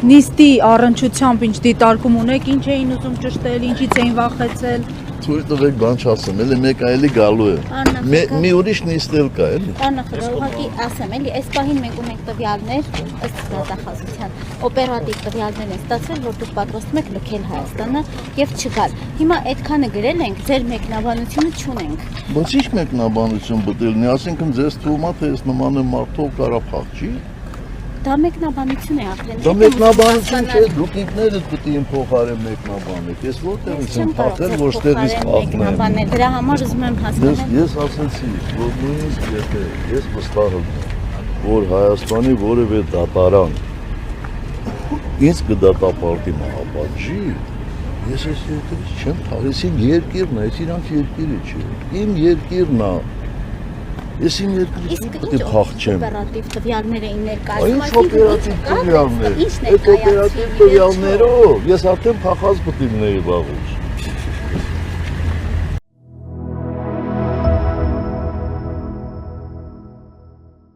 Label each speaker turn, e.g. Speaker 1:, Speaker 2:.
Speaker 1: նիստի առնչությամբ ինչ դիտարկում ունեք, ինչ էին ուզում ճշտել, ինչից էին վախեցել։
Speaker 2: Թույլ տվեք բան չասեմ, էլի մեկ այլի գալու է։ Մի ուրիշ նիստ էլ կա, էլի։
Speaker 3: Աննախադեպ ուղղակի ասեմ, էլի այս պահին մենք ունենք տվյալներ ըստ դատախազության, օպերատիվ տվյալներ են ստացվել, որ դուք պատրաստում եք լքել Հայաստանը եւ չգալ։ Հիմա այդքանը գրել ենք, ձեր մեկնաբանությունը չունենք։
Speaker 2: Բայց ի՞նչ մեկնաբանություն բդելնի, ասենքն ձեզ թվում է, թե ես նման եմ մարդով կարա փախչի։
Speaker 3: Դա մեկնաբանություն է ապրել։
Speaker 2: Դա մեկնաբանություն չէ, դուք ինքներդ պետք է իմ փոխարեն մեկնաբանեք։ Ես որտեղից եմ փախել, որ ստեղից փախնեմ։
Speaker 3: Դրա համար ուզում եմ հասկանալ։
Speaker 2: Ես ասացի, որ նույնիսկ եթե ես վստահ եմ, որ Հայաստանի որևէ դատարան ինձ կդատապարտի մահապատժի, ես այս երկրից չեմ թաղես, իմ երկիրն է, այս իրանք երկիրը չէ, իմ երկիրն է, ես իմ երկրից պետք է փախչեմ։
Speaker 3: Օպերատիվ տվյալներ էին
Speaker 2: Այս
Speaker 3: ներկայացնում,
Speaker 2: օպերատիվ տվյալներ, այս օպերատիվ տվյալներով ես արդեն փախած պետք է լինեի վաղուց։